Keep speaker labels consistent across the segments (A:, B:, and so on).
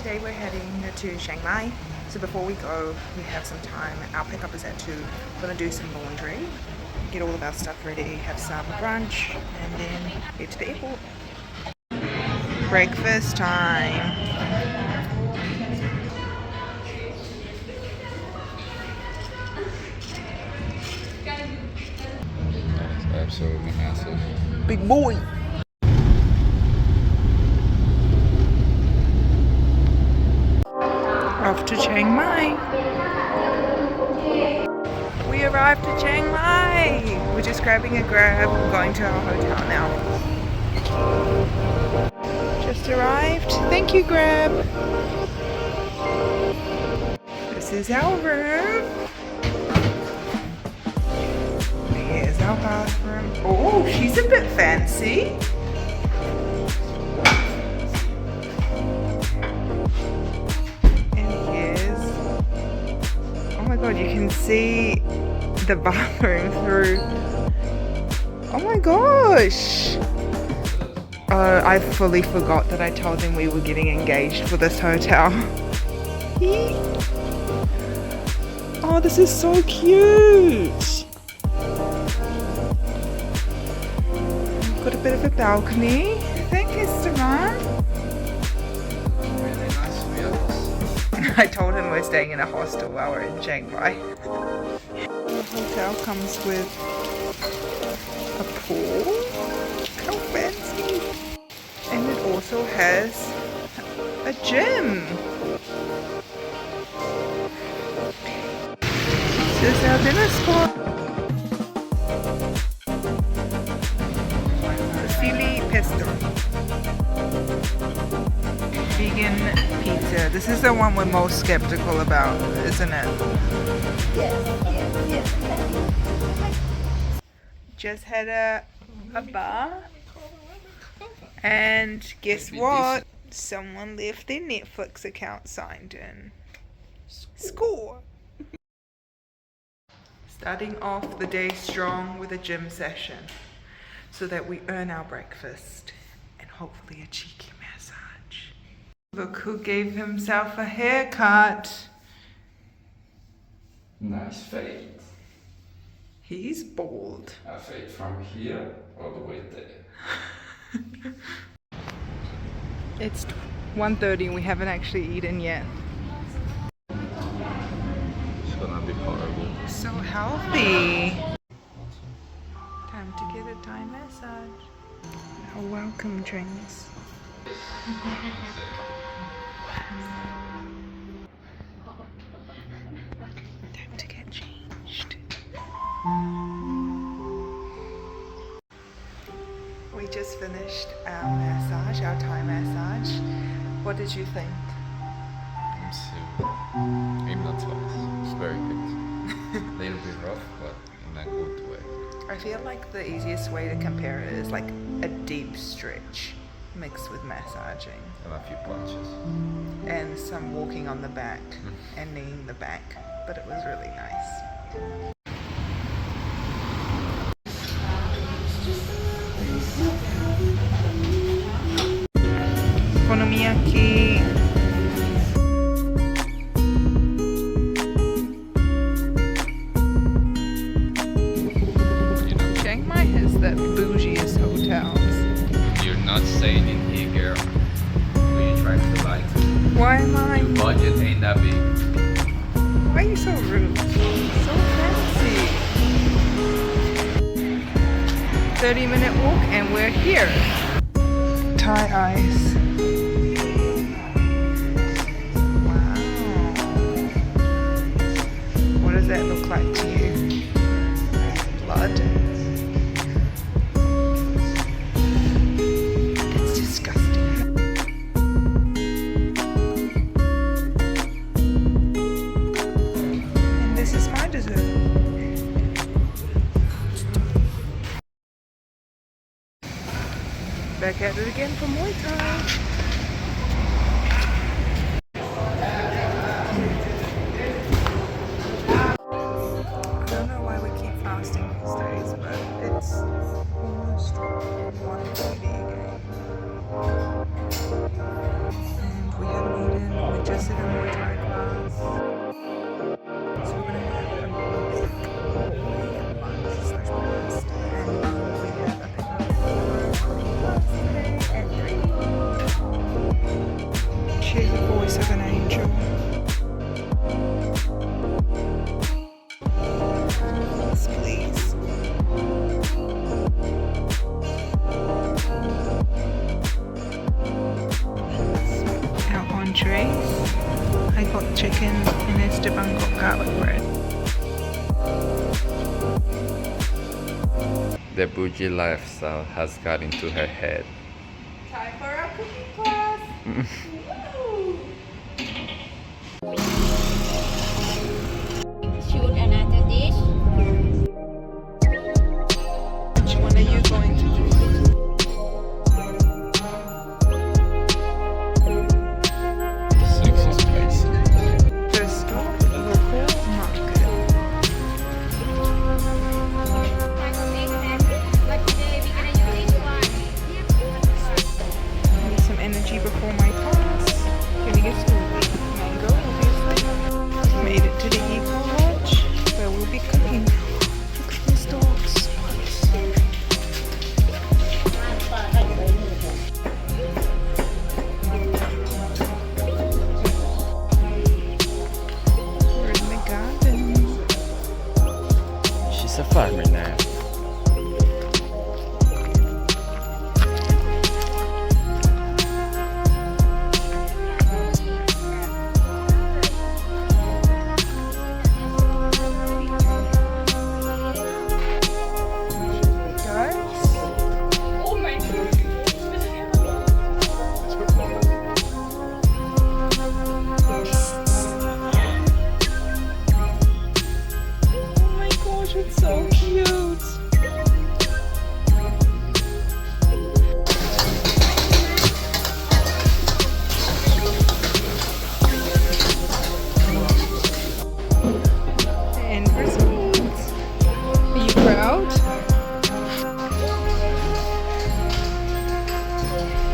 A: Today we're heading to Chiang Mai. So before we go, we have some time. Our pickup is at 2. We're gonna do some laundry, get all of our stuff ready, have some brunch, and then head to the airport. Breakfast time.
B: That's absolutely massive.
A: Big boy. Off to Chiang Mai. We arrived at Chiang Mai. We're just grabbing a grab, going to our hotel now. Just arrived. Thank you, Grab. This is our room. Here's our bathroom. Oh, she's a bit fancy. Oh my god, you can see the bathroom through. Oh my gosh! Oh, I fully forgot that I told them we were getting engaged for this hotel. Oh, this is so cute! We've got a bit of a balcony. Thank you, Saran. I told him we're staying in a hostel while we're in Chiang Mai. The hotel comes with a pool. How fancy! And it also has a gym. This is our dinner spot. Fusilli pesto. Vegan pizza. This is the one we're most skeptical about, isn't it?
C: Yes.
A: Just had a bar. And guess what? Someone left their Netflix account signed in. Score! Starting off the day strong with a gym session so that we earn our breakfast and hopefully a cheeky massage. Look who gave himself a haircut.
B: Nice fade.
A: He's bald.
B: I fade from here all the way there.
A: It's 1:30 and we haven't actually eaten yet.
B: It's gonna be horrible.
A: So healthy. Time to get a Thai massage. Our welcome drinks. Time to get changed. We just finished our massage, our Thai massage. What did you think?
B: I'm so hypnotized. It's very good. A little bit rough, but in a good way.
A: I feel like the easiest way to compare it is like a deep stretch mixed with massaging.
B: And a few punches.
A: And some walking on the back and kneeing the back, but it was really nice. Okonomiyaki. Chiang Mai has the bougiest hotels.
B: You're not staying in here, girl. Who you trying to lie to?
A: Why am I?
B: Your budget ain't that big.
A: Why are you so rude? So fancy. 30-minute walk and we're here. Thai ice. Wow. What does that look like to you? Blood? That's disgusting. And this is my dessert. Back at it again for Muay Thai. I don't know why we keep fasting these days, but it's almost 1:30 again. And we haven't eaten She has the voice of an angel. Yes, please. Our entrees. I got chicken and Esteban got garlic bread.
B: The bougie lifestyle has got into her head.
A: Time for our cooking class!
C: Shoot another dish.
A: Which one are you going to do?
B: Sexy spicy.
A: First off, local market.
C: But today we're gonna use this one.
A: Need some energy before my class. Gonna get smoothie. Mango, obviously. Made it to the Eco Lodge, where we'll be cooking. Look at these dogs. We're in the garden.
B: She's a farmer now.
A: Oh my gosh, it's so cute. And results. Are you proud?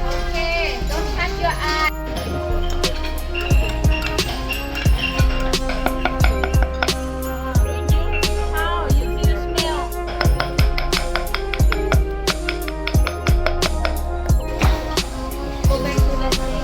C: Okay, don't touch your eye. How you feel smell? Go back to that thing.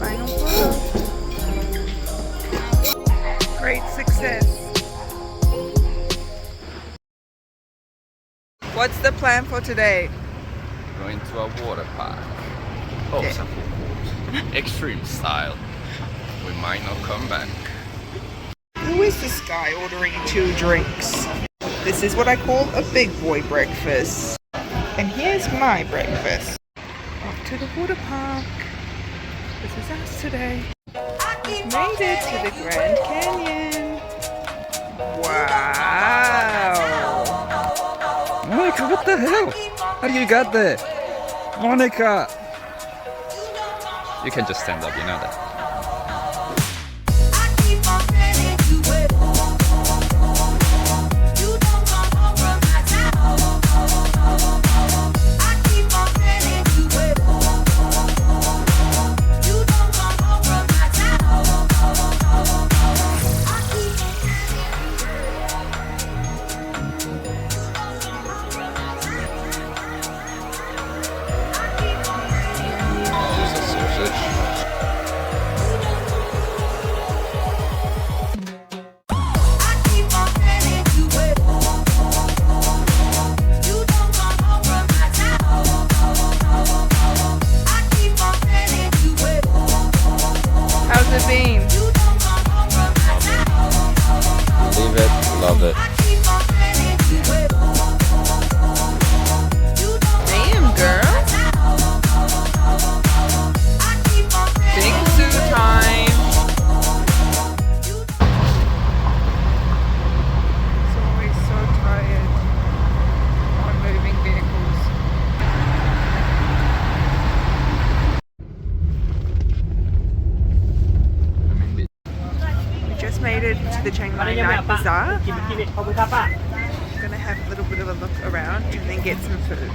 A: Final product. Great success. What's the plan for today?
B: Going to a water park. Oh,
A: Yeah.
B: some extreme style. We might not come back.
A: Who is this guy ordering 2 drinks? This is what I call a big boy breakfast. And here's my breakfast. Off to the water park. This is us today. We've made it to the Grand Canyon. Wow.
B: Monica, what the hell? How do you got there? Monica! You can just stand up, you know that. There's a sausage.
A: How's it been?
B: Leave it, love it.
A: Damn, girl. Bingsu time. It's always so tired on moving vehicles. We just made it to the Chiang Mai Night Bazaar. We're gonna have a little bit of a look around and then get some food.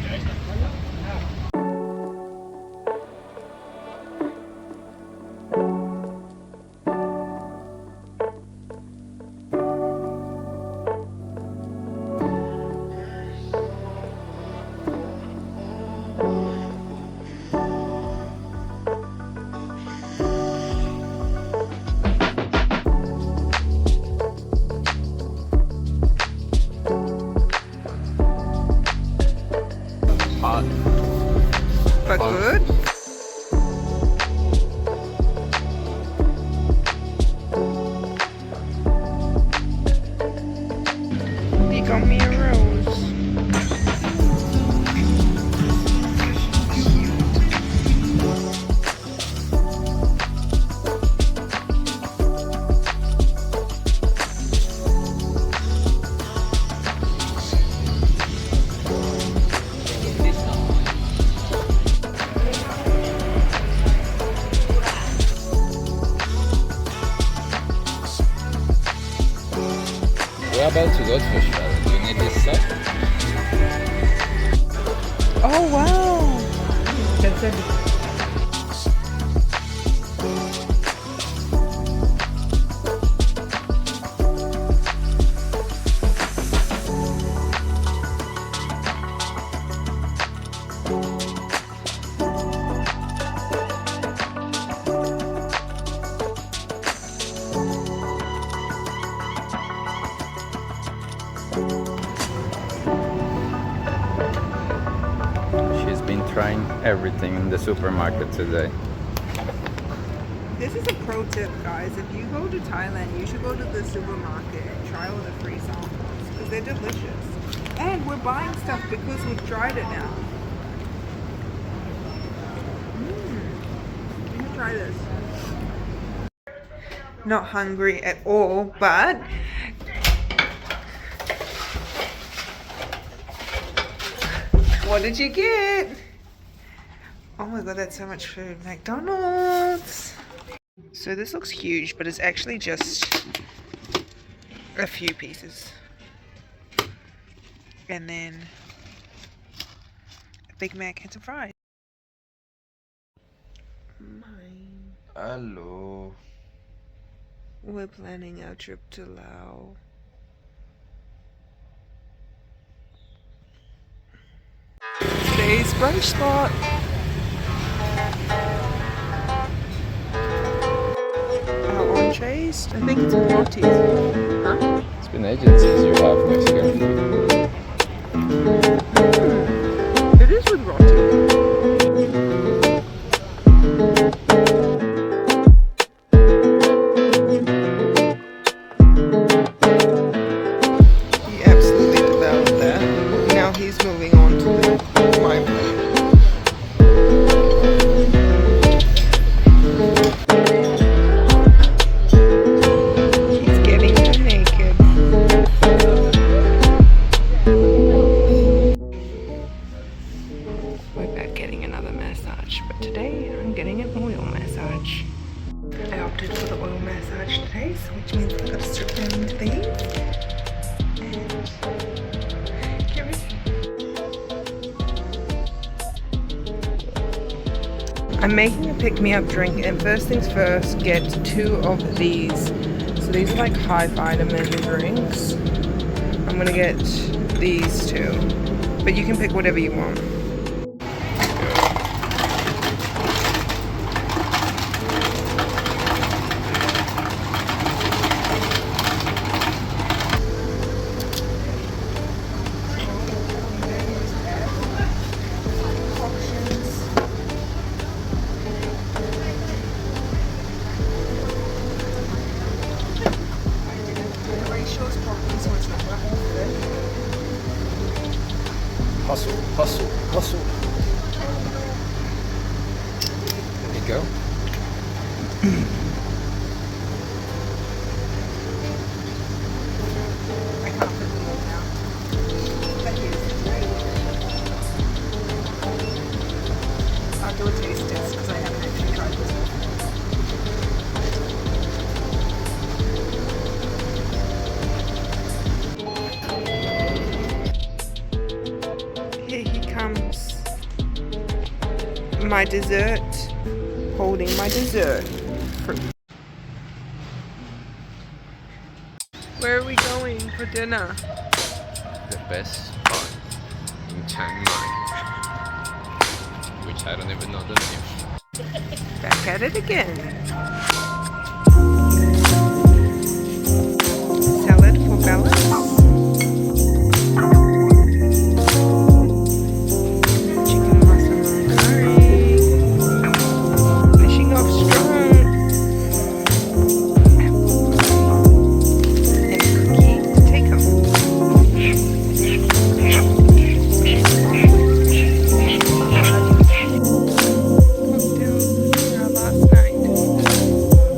B: We're about to go to a shower. Do you need this stuff?
A: Oh wow! That's it.
B: She's been trying everything in the supermarket today.
A: This is a pro tip, guys. If you go to Thailand, you should go to the supermarket and try all the free samples because they're delicious. And we're buying stuff because we've tried it now. You can try this. Not hungry at all, but what did you get? Oh my god, that's so much food. McDonald's. So this looks huge, but it's actually just a few pieces. And then a Big Mac and some fries. Mine.
B: Hello.
A: We're planning our trip to Laos. Today's brunch spot. Our entrees. I think it's roti. Huh?
B: It's been ages since you have Mexican food.
A: It is with roti. He absolutely devoured that. Now he's moving on to my plate. He's getting too naked. We're back getting another massage, but today I'm getting an oil massage. I opted for the oil massage today, so which means I've got to strip down into these and get ready. I'm making a pick-me-up drink, and first things first, get 2 of these. So these are like high vitamin drinks. I'm gonna get these 2, but you can pick whatever you want.
B: Hustle, hustle, hustle. There you go.
A: I can't put them all down. Thank you. I'll do a taste test because I haven't actually tried this before. Here he comes. My dessert. Holding my dessert. Where are we going for dinner?
B: The best spot in Chiang Mai, which I don't even know the name.
A: Back at it again. Salad for balance. Chicken masala curry. Finishing off strong. And a cookie to take home. Cocktail last night.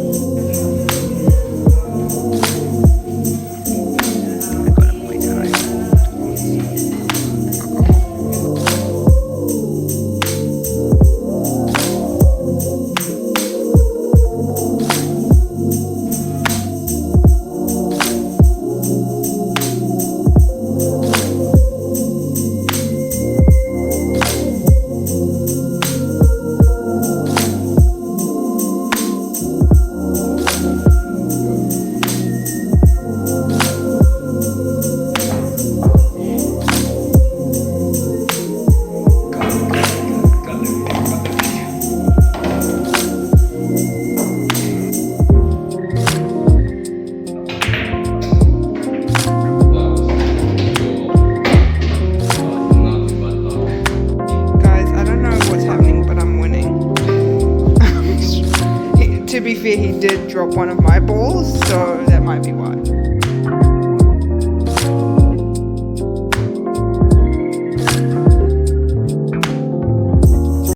A: did drop one of my balls, so that